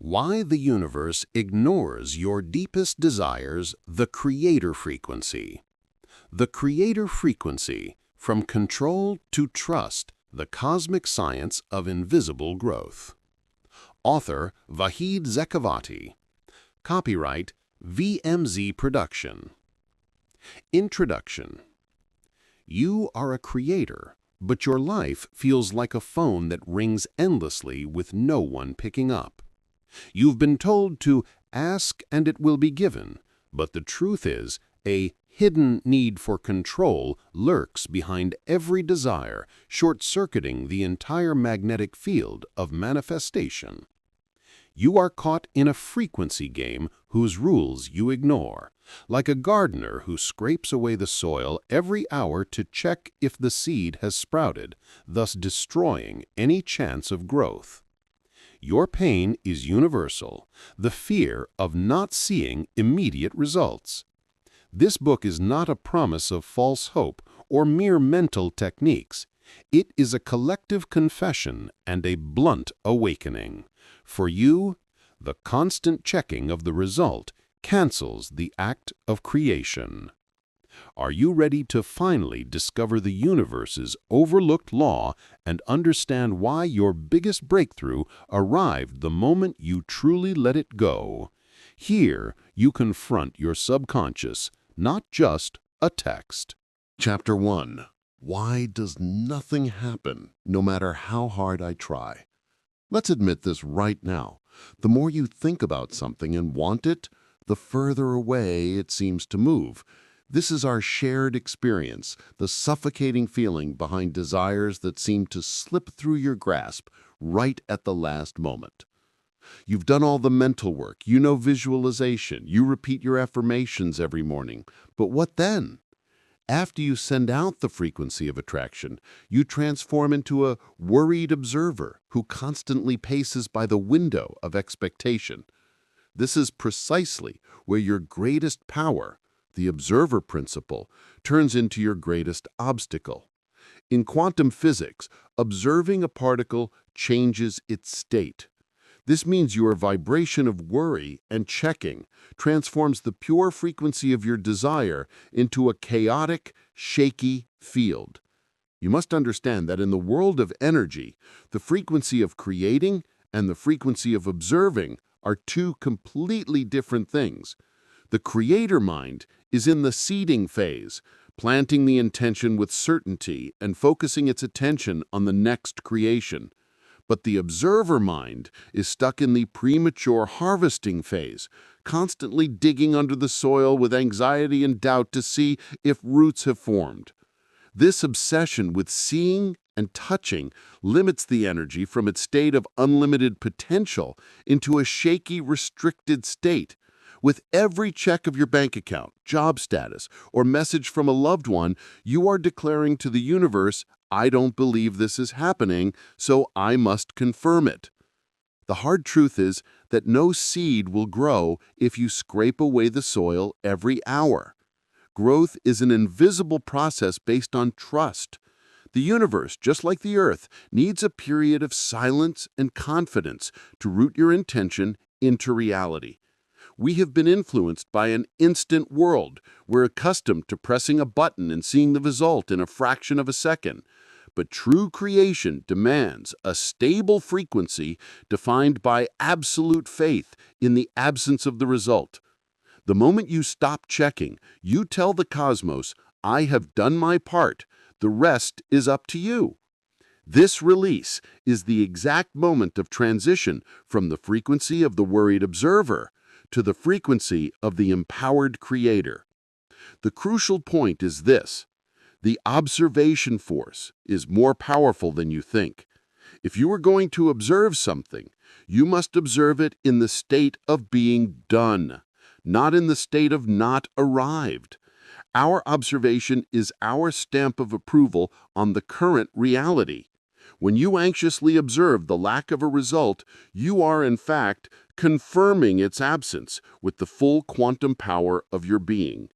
Why the universe ignores your deepest desires, the creator frequency. The creator frequency, from control to trust, the cosmic science of invisible growth. Author Vahid Zekavati. Copyright VMZ Production. Introduction. You are a creator, but your life feels like a phone that rings endlessly with no one picking up. You've been told to ask and it will be given, but the truth is, a hidden need for control lurks behind every desire, short-circuiting the entire magnetic field of manifestation. You are caught in a frequency game whose rules you ignore, like a gardener who scrapes away the soil every hour to check if the seed has sprouted, thus destroying any chance of growth. Your pain is universal, the fear of not seeing immediate results. This book is not a promise of false hope or mere mental techniques. It is a collective confession and a blunt awakening. For you, the constant checking of the result cancels the act of creation. Are you ready to finally discover the universe's overlooked law and understand why your biggest breakthrough arrived the moment you truly let it go? Here, you confront your subconscious, not just a text. Chapter 1. Why does nothing happen, no matter how hard I try? Let's admit this right now. The more you think about something and want it, the further away it seems to move. This is our shared experience, the suffocating feeling behind desires that seem to slip through your grasp right at the last moment. You've done all the mental work, you know visualization, you repeat your affirmations every morning. But what then? After you send out the frequency of attraction, you transform into a worried observer who constantly paces by the window of expectation. This is precisely where your greatest power, the observer principle, turns into your greatest obstacle. In quantum physics, observing a particle changes its state. This means your vibration of worry and checking transforms the pure frequency of your desire into a chaotic, shaky field. You must understand that in the world of energy, the frequency of creating and the frequency of observing are two completely different things. The creator mind is in the seeding phase, planting the intention with certainty and focusing its attention on the next creation. But the observer mind is stuck in the premature harvesting phase, constantly digging under the soil with anxiety and doubt to see if roots have formed. This obsession with seeing and touching limits the energy from its state of unlimited potential into a shaky, restricted state. With every check of your bank account, job status, or message from a loved one, you are declaring to the universe, I don't believe this is happening, so I must confirm it. The hard truth is that no seed will grow if you scrape away the soil every hour. Growth is an invisible process based on trust. The universe, just like the earth, needs a period of silence and confidence to root your intention into reality. We have been influenced by an instant world. We're accustomed to pressing a button and seeing the result in a fraction of a second. But true creation demands a stable frequency defined by absolute faith in the absence of the result. The moment you stop checking, you tell the cosmos, I have done my part. The rest is up to you. This release is the exact moment of transition from the frequency of the worried observer to the frequency of the empowered creator. The crucial point is this: the observation force is more powerful than you think. If you are going to observe something, you must observe it in the state of being done, not in the state of not arrived. Our observation is our stamp of approval on the current reality. When you anxiously observe the lack of a result, you are, in fact, confirming its absence with the full quantum power of your being.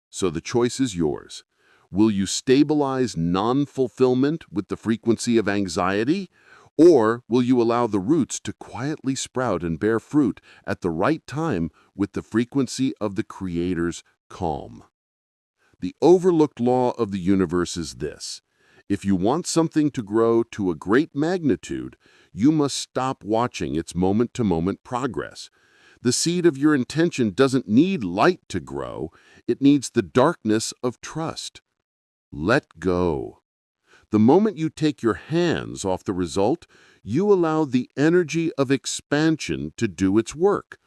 So the choice is yours. Will you stabilize non-fulfillment with the frequency of anxiety, Or will you allow the roots to quietly sprout and bear fruit at the right time with the frequency of the Creator's calm? The overlooked law of the universe is this: if you want something to grow to a great magnitude, you must stop watching its moment-to-moment progress. The seed of your intention doesn't need light to grow, it needs the darkness of trust. Let go. The moment you take your hands off the result, you allow the energy of expansion to do its work.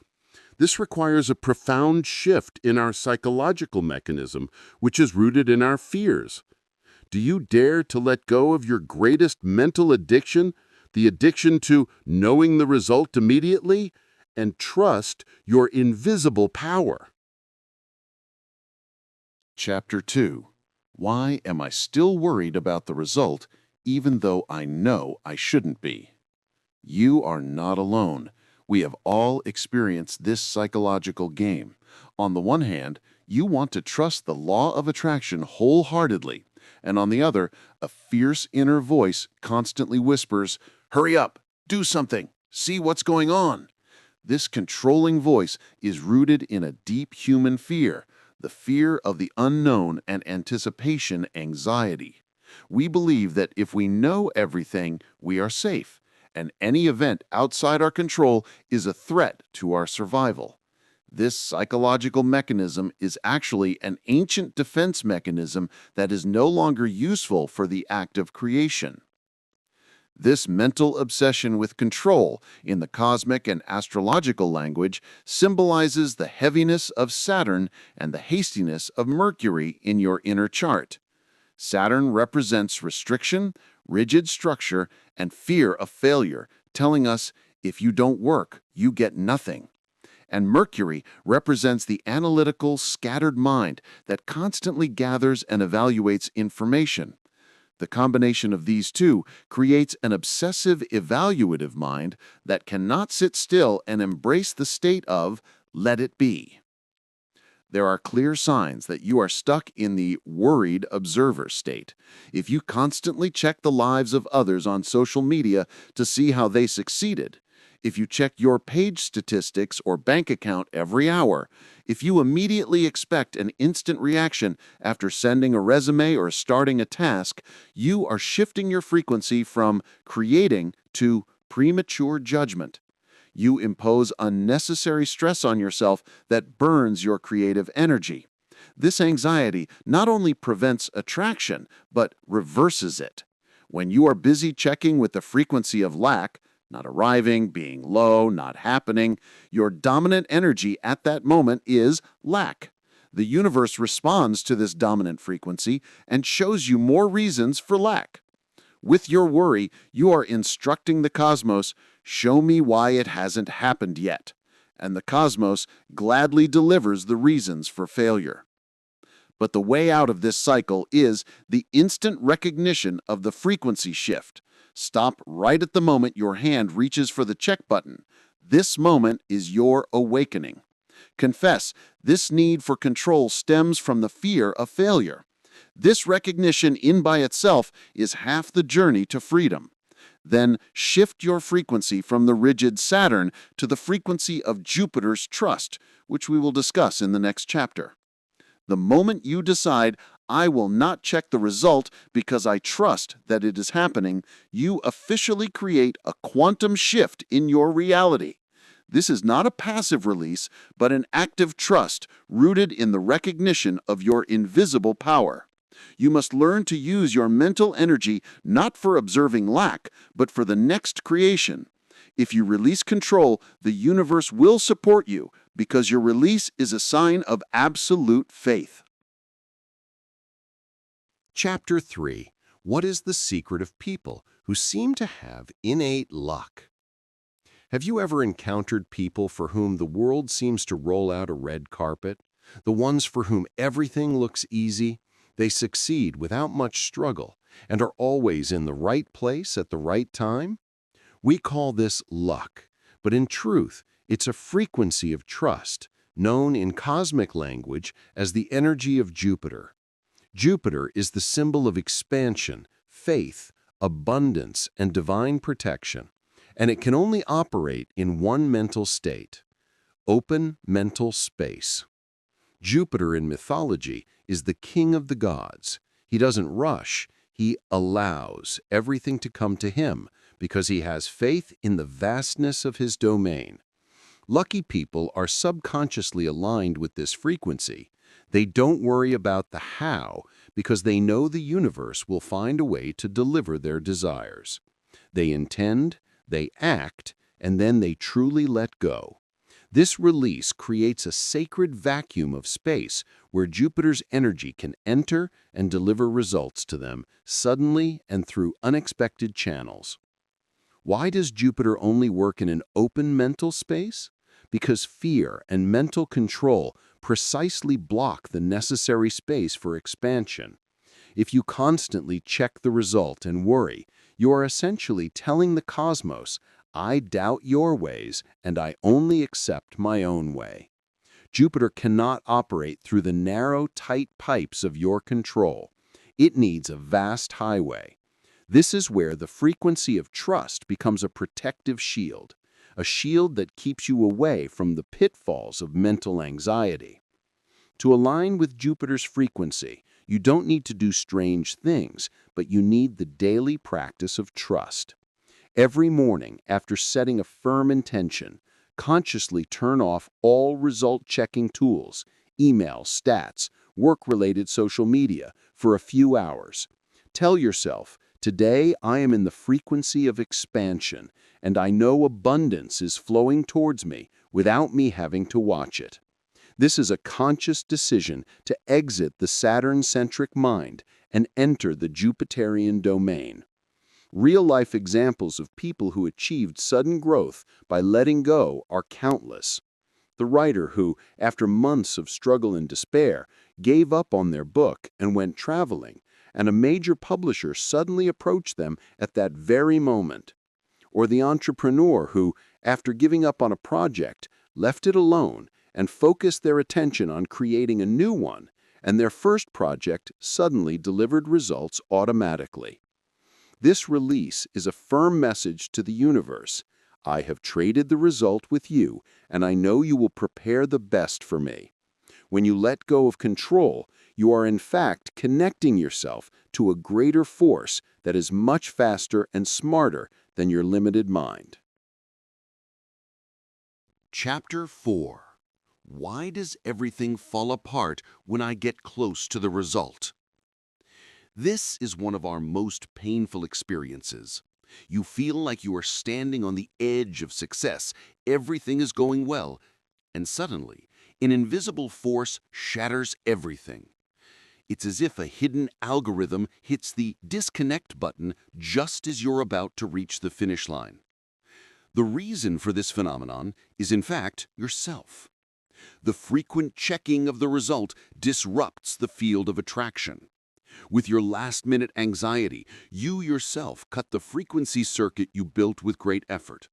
This requires a profound shift in our psychological mechanism, which is rooted in our fears. Do you dare to let go of your greatest mental addiction, the addiction to knowing the result immediately, and trust your invisible power? Chapter 2. Why am I still worried about the result, even though I know I shouldn't be? You are not alone. We have all experienced this psychological game. On the one hand, you want to trust the law of attraction wholeheartedly, and on the other, a fierce inner voice constantly whispers, "Hurry up, do something, see what's going on." This controlling voice is rooted in a deep human fear, the fear of the unknown and anticipation anxiety. We believe that if we know everything, we are safe, and any event outside our control is a threat to our survival. This psychological mechanism is actually an ancient defense mechanism that is no longer useful for the act of creation. This mental obsession with control, in the cosmic and astrological language, symbolizes the heaviness of Saturn and the hastiness of Mercury in your inner chart. Saturn represents restriction, rigid structure, and fear of failure, telling us, if you don't work, you get nothing. And Mercury represents the analytical, scattered mind that constantly gathers and evaluates information. The combination of these two creates an obsessive, evaluative mind that cannot sit still and embrace the state of let it be. There are clear signs that you are stuck in the worried observer state. If you constantly check the lives of others on social media to see how they succeeded, if you check your page statistics or bank account every hour, if you immediately expect an instant reaction after sending a resume or starting a task, you are shifting your frequency from creating to premature judgment. You impose unnecessary stress on yourself that burns your creative energy. This anxiety not only prevents attraction, but reverses it. When you are busy checking with the frequency of lack, not arriving, being low, not happening, your dominant energy at that moment is lack. The universe responds to this dominant frequency and shows you more reasons for lack. With your worry, you are instructing the cosmos, show me why it hasn't happened yet. And the cosmos gladly delivers the reasons for failure. But the way out of this cycle is the instant recognition of the frequency shift. Stop right at the moment your hand reaches for the check button. This moment is your awakening. Confess, this need for control stems from the fear of failure. This recognition in by itself is half the journey to freedom. Then shift your frequency from the rigid Saturn to the frequency of Jupiter's trust, which we will discuss in the next chapter. The moment you decide, I will not check the result because I trust that it is happening, you officially create a quantum shift in your reality. This is not a passive release, but an active trust rooted in the recognition of your invisible power. You must learn to use your mental energy not for observing lack, but for the next creation. If you release control, the universe will support you because your release is a sign of absolute faith. Chapter 3. What is the secret of people who seem to have innate luck? Have you ever encountered people for whom the world seems to roll out a red carpet? The ones for whom everything looks easy? They succeed without much struggle and are always in the right place at the right time? We call this luck, but in truth, it's a frequency of trust, known in cosmic language as the energy of Jupiter. Jupiter is the symbol of expansion, faith, abundance, and divine protection, and it can only operate in one mental state: open mental space. Jupiter in mythology is the king of the gods. He doesn't rush, he allows everything to come to him because he has faith in the vastness of his domain. Lucky people are subconsciously aligned with this frequency. They don't worry about the how because they know the universe will find a way to deliver their desires. They intend, they act, and then they truly let go. This release creates a sacred vacuum of space where Jupiter's energy can enter and deliver results to them suddenly and through unexpected channels. Why does Jupiter only work in an open mental space? Because fear and mental control precisely block the necessary space for expansion. If you constantly check the result and worry, you are essentially telling the cosmos, "I doubt your ways, and I only accept my own way." Jupiter cannot operate through the narrow, tight pipes of your control. It needs a vast highway. This is where the frequency of trust becomes a protective shield, a shield that keeps you away from the pitfalls of mental anxiety. To align with Jupiter's frequency, you don't need to do strange things, but you need the daily practice of trust. Every morning, after setting a firm intention, consciously turn off all result-checking tools, email, stats, work-related social media, for a few hours. Tell yourself, "Today I am in the frequency of expansion, and I know abundance is flowing towards me without me having to watch it." This is a conscious decision to exit the Saturn-centric mind and enter the Jupiterian domain. Real-life examples of people who achieved sudden growth by letting go are countless. The writer who, after months of struggle and despair, gave up on their book and went traveling, and a major publisher suddenly approached them at that very moment. Or the entrepreneur who, after giving up on a project, left it alone and focused their attention on creating a new one, and their first project suddenly delivered results automatically. This release is a firm message to the universe. "I have traded the result with you, and I know you will prepare the best for me." When you let go of control, you are in fact connecting yourself to a greater force that is much faster and smarter than your limited mind. Chapter 4. Why does everything fall apart when I get close to the result? This is one of our most painful experiences. You feel like you are standing on the edge of success, everything is going well, and suddenly, an invisible force shatters everything. It's as if a hidden algorithm hits the disconnect button just as you're about to reach the finish line. The reason for this phenomenon is, in fact, yourself. The frequent checking of the result disrupts the field of attraction. With your last-minute anxiety, you yourself cut the frequency circuit you built with great effort.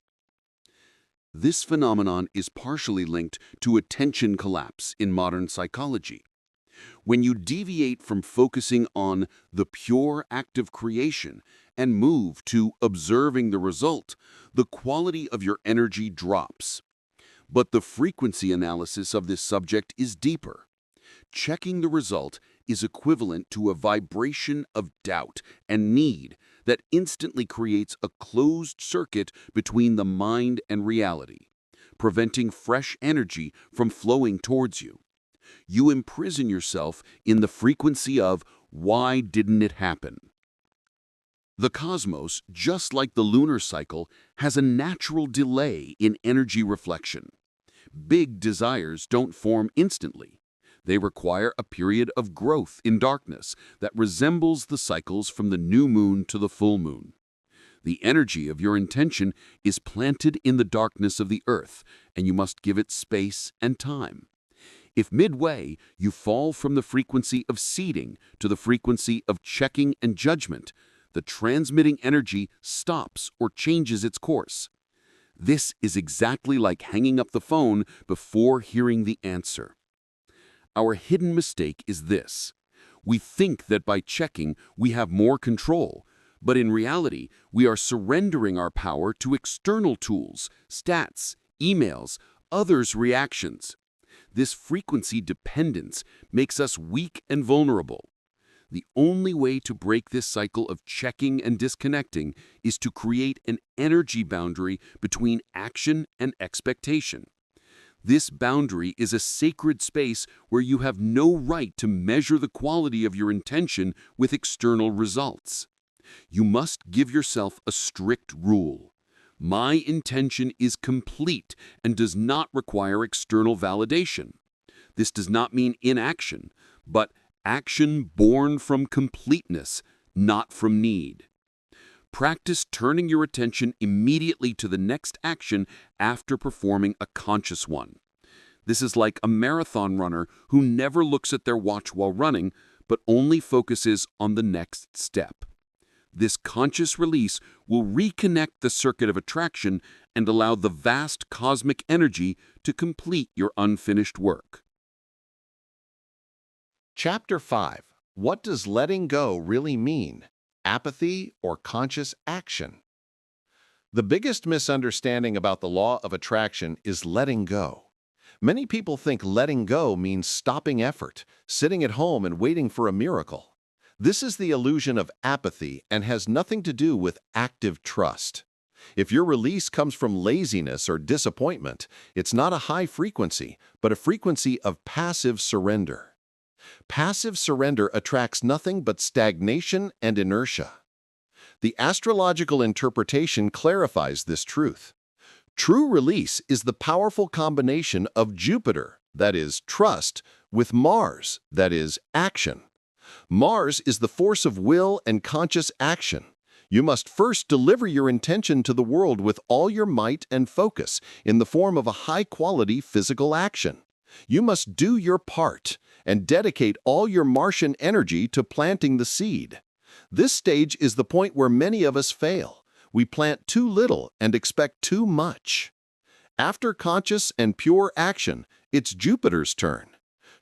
This phenomenon is partially linked to attention collapse in modern psychology. When you deviate from focusing on the pure act of creation and move to observing the result, the quality of your energy drops. But the frequency analysis of this subject is deeper. Checking the result is equivalent to a vibration of doubt and need that instantly creates a closed circuit between the mind and reality, preventing fresh energy from flowing towards you. You imprison yourself in the frequency of "why didn't it happen?" The cosmos, just like the lunar cycle, has a natural delay in energy reflection. Big desires don't form instantly. They require a period of growth in darkness that resembles the cycles from the new moon to the full moon. The energy of your intention is planted in the darkness of the earth, and you must give it space and time. If midway you fall from the frequency of seeding to the frequency of checking and judgment, the transmitting energy stops or changes its course. This is exactly like hanging up the phone before hearing the answer. Our hidden mistake is this: we think that by checking we have more control, But in reality, we are surrendering our power to external tools, stats, emails, others' reactions. This frequency dependence makes us weak and vulnerable. The only way to break this cycle of checking and disconnecting is to create an energy boundary between action and expectation. This boundary is a sacred space where you have no right to measure the quality of your intention with external results. You must give yourself a strict rule. My intention is complete and does not require external validation. This does not mean inaction, but action born from completeness, not from need. Practice turning your attention immediately to the next action after performing a conscious one. This is like a marathon runner who never looks at their watch while running, but only focuses on the next step. This conscious release will reconnect the circuit of attraction and allow the vast cosmic energy to complete your unfinished work. Chapter 5. What does letting go really mean? Apathy or conscious action? The biggest misunderstanding about the law of attraction is letting go. Many people think letting go means stopping effort, sitting at home and waiting for a miracle. This is the illusion of apathy and has nothing to do with active trust. If your release comes from laziness or disappointment, it's not a high frequency, but a frequency of passive surrender. Passive surrender attracts nothing but stagnation and inertia. The astrological interpretation clarifies this truth. True release is the powerful combination of Jupiter, that is, trust, with Mars, that is, action. Mars is the force of will and conscious action. You must first deliver your intention to the world with all your might and focus in the form of a high-quality physical action. You must do your part and dedicate all your Martian energy to planting the seed. This stage is the point where many of us fail. We plant too little and expect too much. After conscious and pure action, it's Jupiter's turn.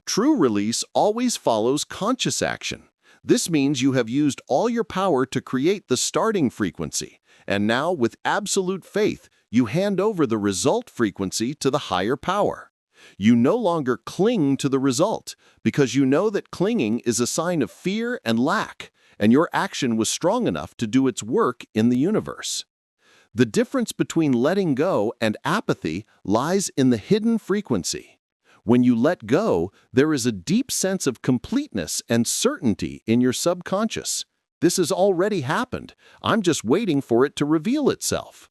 True release always follows conscious action. This means you have used all your power to create the starting frequency, and now, with absolute faith, you hand over the result frequency to the higher power. You no longer cling to the result, because you know that clinging is a sign of fear and lack, and your action was strong enough to do its work in the universe. The difference between letting go and apathy lies in the hidden frequency. When you let go, there is a deep sense of completeness and certainty in your subconscious. This has already happened. I'm just waiting for it to reveal itself.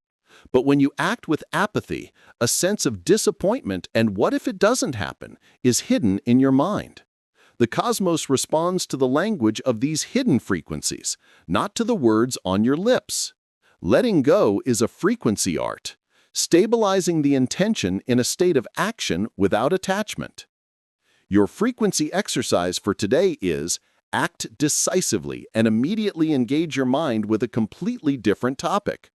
But when you act with apathy, a sense of disappointment and what if it doesn't happen is hidden in your mind. The cosmos responds to the language of these hidden frequencies, not to the words on your lips. Letting go is a frequency art, stabilizing the intention in a state of action without attachment. Your frequency exercise for today is act decisively and immediately engage your mind with a completely different topic.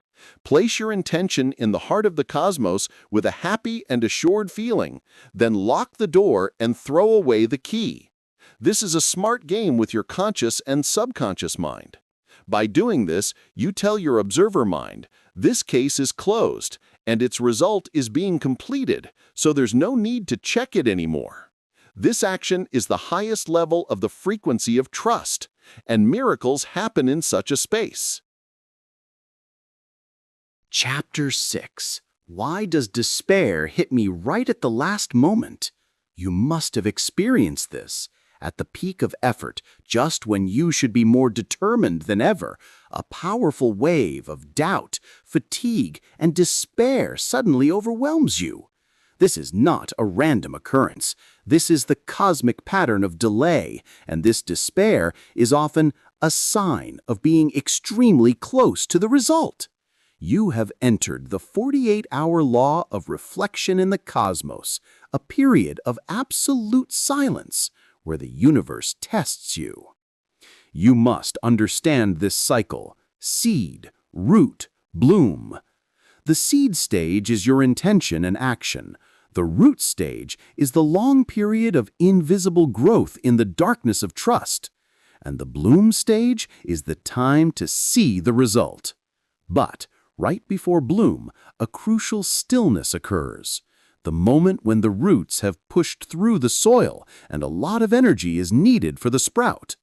Place your intention in the heart of the cosmos with a happy and assured feeling, then lock the door and throw away the key. This is a smart game with your conscious and subconscious mind. By doing this, you tell your observer mind, this case is closed, and its result is being completed, so there's no need to check it anymore. This action is the highest level of the frequency of trust, and miracles happen in such a space. Chapter 6. Why does despair hit me right at the last moment? You must have experienced this. At the peak of effort, just when you should be more determined than ever, a powerful wave of doubt, fatigue, and despair suddenly overwhelms you. This is not a random occurrence. This is the cosmic pattern of delay, and this despair is often a sign of being extremely close to the result. You have entered the 48-hour law of reflection in the cosmos, a period of absolute silence where the universe tests you. You must understand this cycle: seed, root, bloom. The seed stage is your intention and action. The root stage is the long period of invisible growth in the darkness of trust. and the bloom stage is the time to see the result. But right before bloom, a crucial stillness occurs. The moment when the roots have pushed through the soil and a lot of energy is needed for the sprout.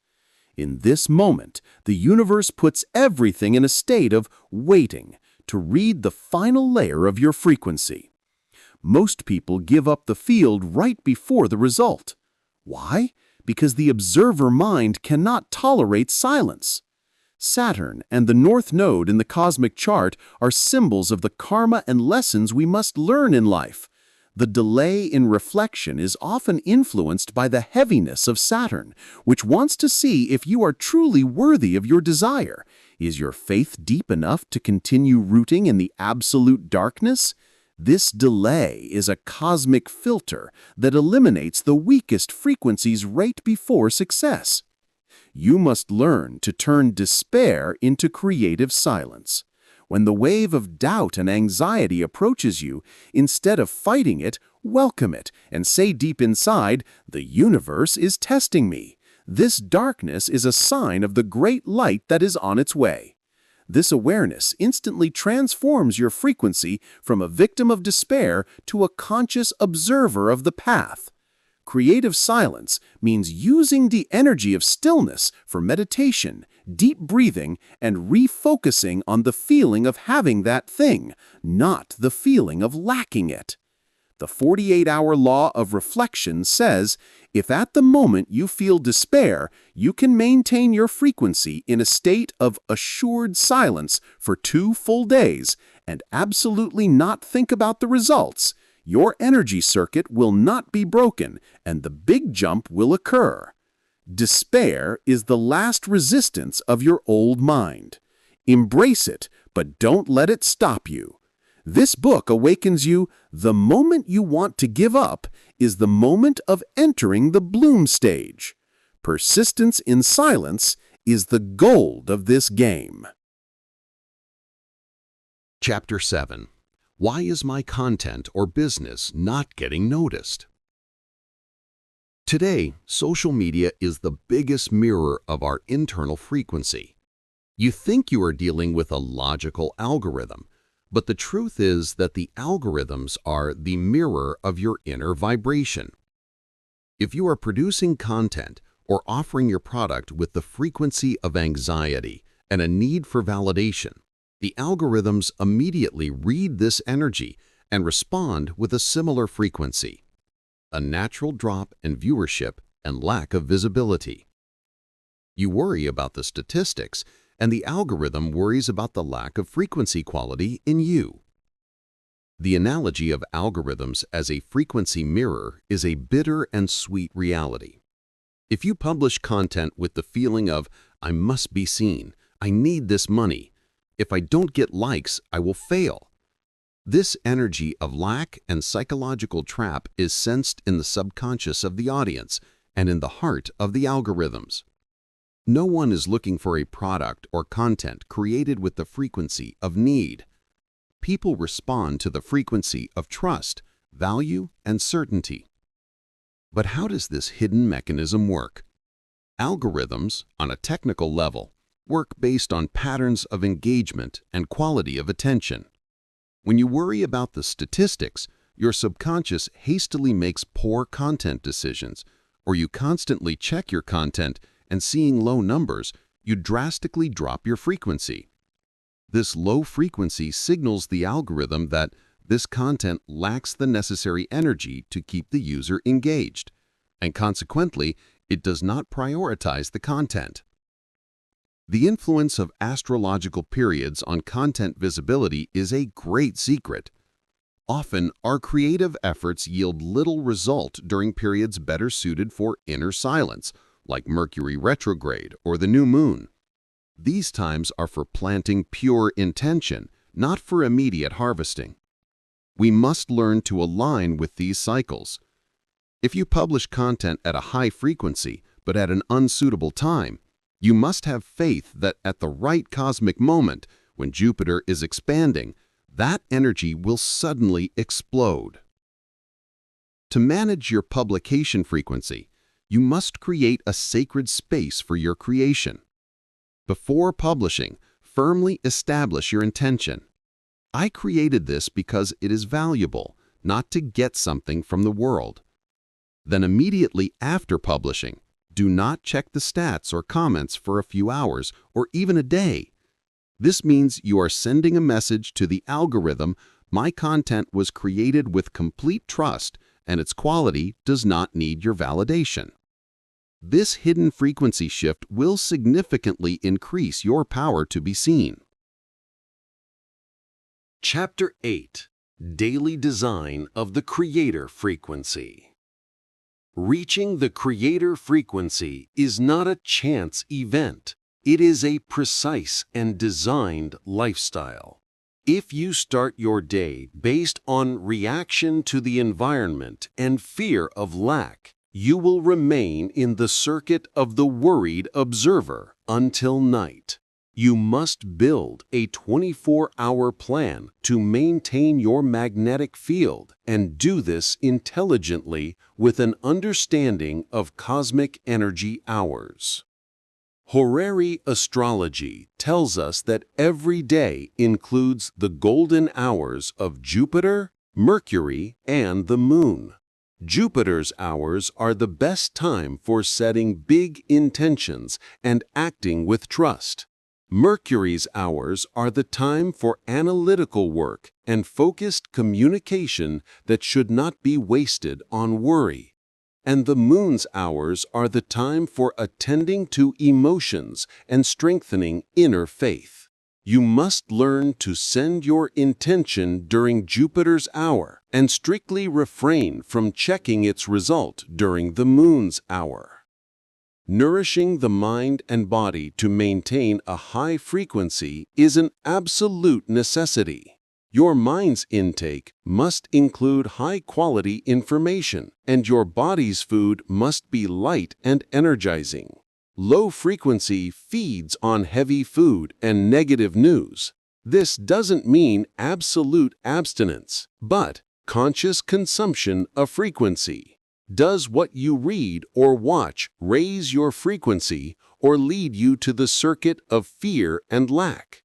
In this moment, the universe puts everything in a state of waiting to read the final layer of your frequency. Most people give up the field right before the result. Why? Because the observer mind cannot tolerate silence. Saturn and the North Node in the cosmic chart are symbols of the karma and lessons we must learn in life. The delay in reflection is often influenced by the heaviness of Saturn, which wants to see if you are truly worthy of your desire. Is your faith deep enough to continue rooting in the absolute darkness? This delay is a cosmic filter that eliminates the weakest frequencies right before success. You must learn to turn despair into creative silence. When the wave of doubt and anxiety approaches you, instead of fighting it, welcome it and say deep inside, "The universe is testing me. This darkness is a sign of the great light that is on its way." This awareness instantly transforms your frequency from a victim of despair to a conscious observer of the path. Creative silence means using the energy of stillness for meditation, deep breathing, and refocusing on the feeling of having that thing, not the feeling of lacking it. The 48-hour law of reflection says, if at the moment you feel despair, you can maintain your frequency in a state of assured silence for 2 full days and absolutely not think about the results, your energy circuit will not be broken and the big jump will occur. Despair is the last resistance of your old mind. Embrace it, but don't let it stop you. This book awakens you. The moment you want to give up is the moment of entering the bloom stage. Persistence in silence is the gold of this game. Chapter 7. Why is my content or business not getting noticed? Today, social media is the biggest mirror of our internal frequency. You think you are dealing with a logical algorithm, but the truth is that the algorithms are the mirror of your inner vibration. If you are producing content or offering your product with the frequency of anxiety and a need for validation, the algorithms immediately read this energy and respond with a similar frequency, a natural drop in viewership and lack of visibility. You worry about the statistics, and the algorithm worries about the lack of frequency quality in you. The analogy of algorithms as a frequency mirror is a bitter and sweet reality. If you publish content with the feeling of, "I must be seen, I need this money, if I don't get likes, I will fail," this energy of lack and psychological trap is sensed in the subconscious of the audience and in the heart of the algorithms. No one is looking for a product or content created with the frequency of need. People respond to the frequency of trust, value, and certainty. But how does this hidden mechanism work? Algorithms, on a technical level, work based on patterns of engagement and quality of attention. When you worry about the statistics, your subconscious hastily makes poor content decisions, or you constantly check your content and seeing low numbers, you drastically drop your frequency. This low frequency signals the algorithm that this content lacks the necessary energy to keep the user engaged, and consequently, it does not prioritize the content. The influence of astrological periods on content visibility is a great secret. Often, our creative efforts yield little result during periods better suited for inner silence, like Mercury retrograde or the new moon. These times are for planting pure intention, not for immediate harvesting. We must learn to align with these cycles. If you publish content at a high frequency but at an unsuitable time, you must have faith that at the right cosmic moment, when Jupiter is expanding, that energy will suddenly explode. To manage your publication frequency, You must create a sacred space for your creation. Before publishing, firmly establish your intention. I created this because it is valuable, not to get something from the world. Then immediately after publishing, do not check the stats or comments for a few hours or even a day. This means you are sending a message to the algorithm: my content was created with complete trust and its quality does not need your validation. This hidden frequency shift will significantly increase your power to be seen. Chapter 8: Daily Design of the Creator Frequency. Reaching the creator frequency is not a chance event. It is a precise and designed lifestyle. If you start your day based on reaction to the environment and fear of lack, you will remain in the circuit of the worried observer until night. You must build a 24-hour plan to maintain your magnetic field and do this intelligently with an understanding of cosmic energy hours. Horary astrology tells us that every day includes the golden hours of Jupiter, Mercury, and the Moon. Jupiter's hours are the best time for setting big intentions and acting with trust. Mercury's hours are the time for analytical work and focused communication that should not be wasted on worry. And the Moon's hours are the time for attending to emotions and strengthening inner faith. You must learn to send your intention during Jupiter's hour and strictly refrain from checking its result during the Moon's hour. Nourishing the mind and body to maintain a high frequency is an absolute necessity. Your mind's intake must include high-quality information, and your body's food must be light and energizing. Low frequency feeds on heavy food and negative news. This doesn't mean absolute abstinence, but conscious consumption of frequency. Does what you read or watch raise your frequency or lead you to the circuit of fear and lack?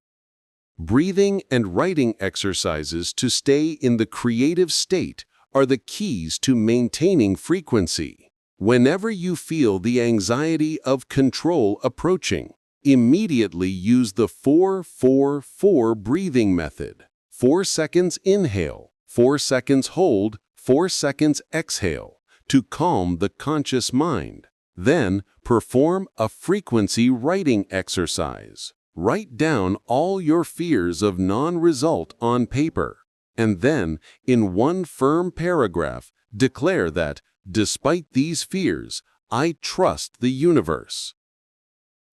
Breathing and writing exercises to stay in the creative state are the keys to maintaining frequency. Whenever you feel the anxiety of control approaching, immediately use the 4-4-4 breathing method. 4 seconds inhale, 4 seconds hold, 4 seconds exhale to calm the conscious mind. Then perform a frequency writing exercise. Write down all your fears of non-result on paper, and then, in one firm paragraph, declare that, despite these fears, I trust the universe.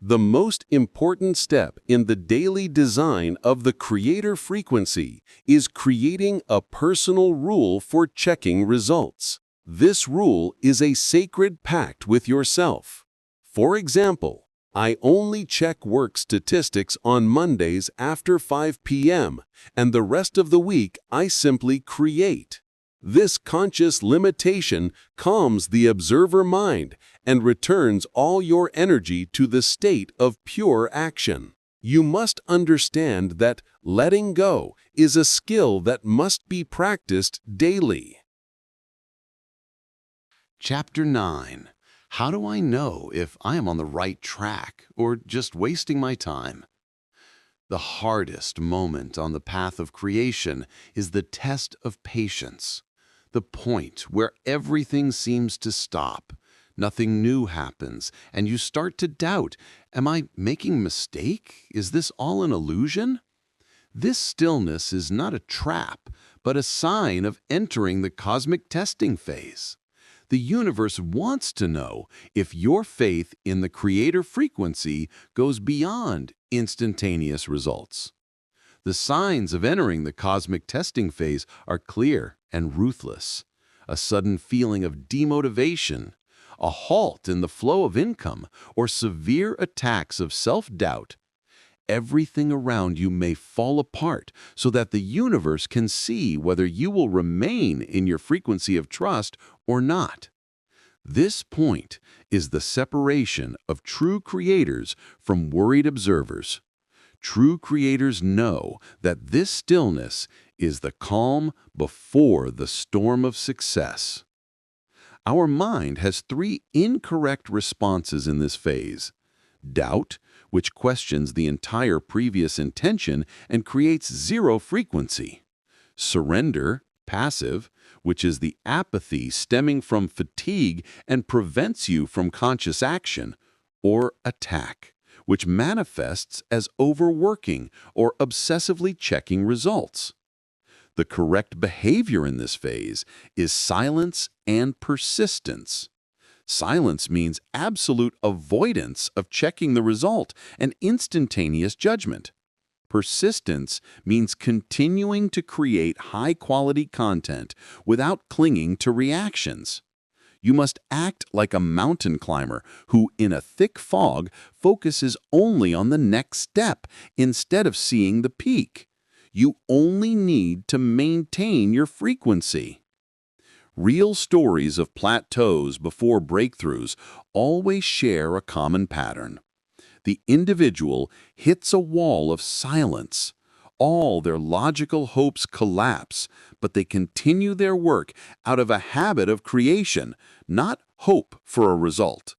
The most important step in the daily design of the creator frequency is creating a personal rule for checking results. This rule is a sacred pact with yourself. For example, I only check work statistics on Mondays after 5 p.m., and the rest of the week I simply create. This conscious limitation calms the observer mind and returns all your energy to the state of pure action. You must understand that letting go is a skill that must be practiced daily. Chapter 9. How do I know if I am on the right track or just wasting my time? The hardest moment on the path of creation is the test of patience, the point where everything seems to stop, nothing new happens, and you start to doubt, am I making a mistake? Is this all an illusion? This stillness is not a trap, but a sign of entering the cosmic testing phase. The universe wants to know if your faith in the creator frequency goes beyond instantaneous results. The signs of entering the cosmic testing phase are clear and ruthless. A sudden feeling of demotivation, a halt in the flow of income, or severe attacks of self-doubt. Everything around you may fall apart so that the universe can see whether you will remain in your frequency of trust or not. This point is the separation of true creators from worried observers. True creators know that this stillness is the calm before the storm of success. Our mind has three incorrect responses in this phase. Doubt, which questions the entire previous intention and creates zero frequency. Surrender, passive, which is the apathy stemming from fatigue and prevents you from conscious action. Or attack, which manifests as overworking or obsessively checking results. The correct behavior in this phase is silence and persistence. Silence means absolute avoidance of checking the result and instantaneous judgment. Persistence means continuing to create high-quality content without clinging to reactions. You must act like a mountain climber who, in a thick fog, focuses only on the next step instead of seeing the peak. You only need to maintain your frequency. Real stories of plateaus before breakthroughs always share a common pattern. The individual hits a wall of silence. All their logical hopes collapse, but they continue their work out of a habit of creation, not hope for a result.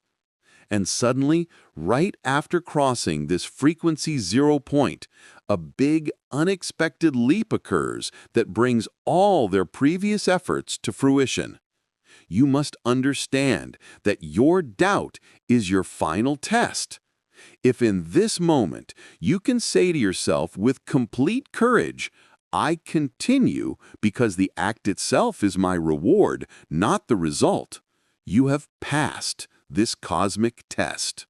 And suddenly, right after crossing this frequency zero point, a big, unexpected leap occurs that brings all their previous efforts to fruition. You must understand that your doubt is your final test. If in this moment you can say to yourself with complete courage, "I continue because the act itself is my reward, not the result," you have passed this cosmic test.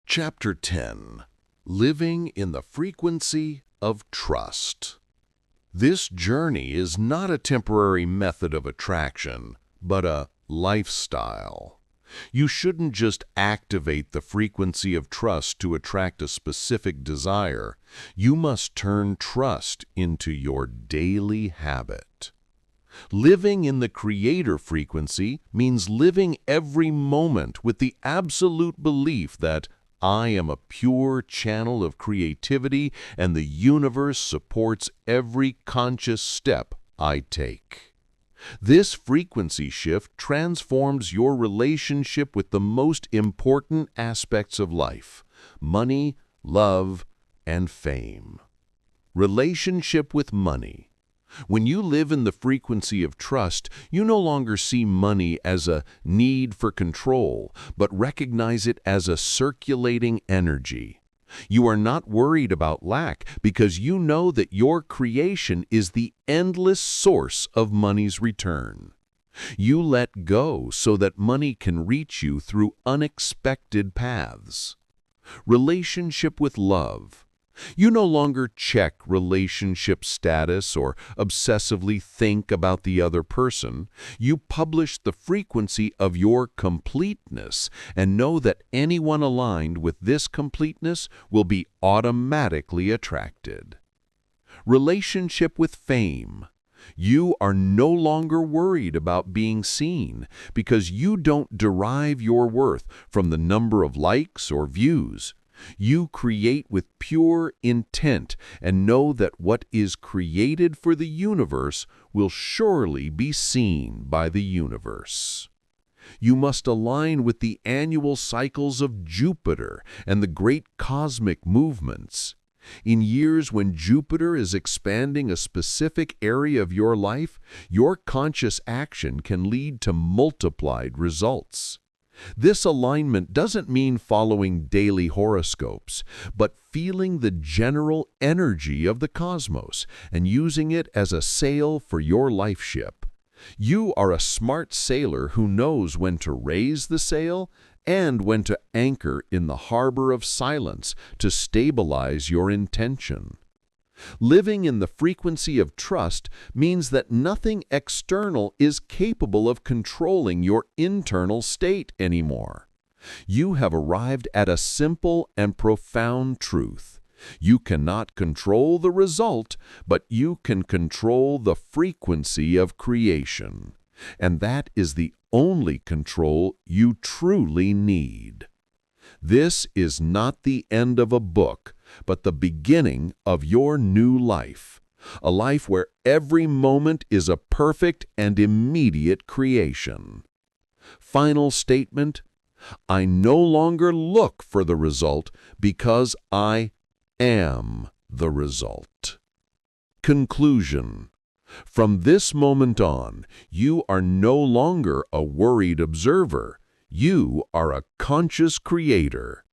Chapter 10. Living in the Frequency of Trust. This journey is not a temporary method of attraction, but a lifestyle. You shouldn't just activate the frequency of trust to attract a specific desire. You must turn trust into your daily habit. Living in the creator frequency means living every moment with the absolute belief that I am a pure channel of creativity and the universe supports every conscious step I take. This frequency shift transforms your relationship with the most important aspects of life: money, love, and fame. Relationship with money. When you live in the frequency of trust, you no longer see money as a need for control, but recognize it as a circulating energy. You are not worried about lack because you know that your creation is the endless source of money's return. You let go so that money can reach you through unexpected paths. Relationship with love. You no longer check relationship status or obsessively think about the other person. You publish the frequency of your completeness and know that anyone aligned with this completeness will be automatically attracted. Relationship with fame. You are no longer worried about being seen because you don't derive your worth from the number of likes or views. You create with pure intent and know that what is created for the universe will surely be seen by the universe. You must align with the annual cycles of Jupiter and the great cosmic movements. In years when Jupiter is expanding a specific area of your life, your conscious action can lead to multiplied results. This alignment doesn't mean following daily horoscopes, but feeling the general energy of the cosmos and using it as a sail for your life ship. You are a smart sailor who knows when to raise the sail and when to anchor in the harbor of silence to stabilize your intention. Living in the frequency of trust means that nothing external is capable of controlling your internal state anymore. You have arrived at a simple and profound truth. You cannot control the result, but you can control the frequency of creation. And that is the only control you truly need. This is not the end of a book, but the beginning of your new life. A life where every moment is a perfect and immediate creation. Final statement: I no longer look for the result because I am the result. Conclusion: from this moment on, you are no longer a worried observer. You are a conscious creator.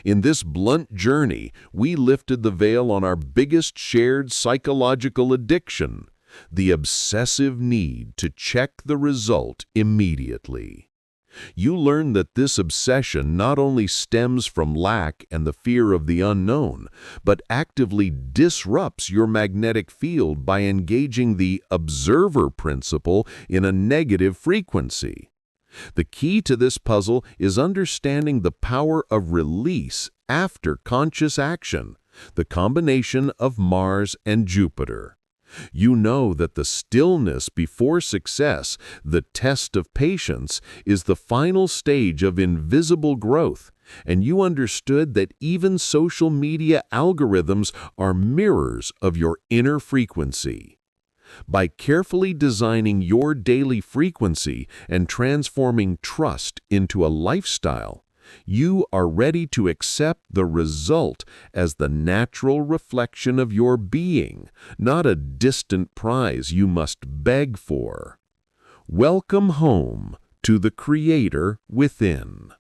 In this blunt journey, we lifted the veil on our biggest shared psychological addiction, the obsessive need to check the result immediately. You learn that this obsession not only stems from lack and the fear of the unknown, but actively disrupts your magnetic field by engaging the observer principle in a negative frequency. The key to this puzzle is understanding the power of release after conscious action, the combination of Mars and Jupiter. You know that the stillness before success, the test of patience, is the final stage of invisible growth, and you understood that even social media algorithms are mirrors of your inner frequency. By carefully designing your daily frequency and transforming trust into a lifestyle, you are ready to accept the result as the natural reflection of your being, not a distant prize you must beg for. Welcome home to the Creator within.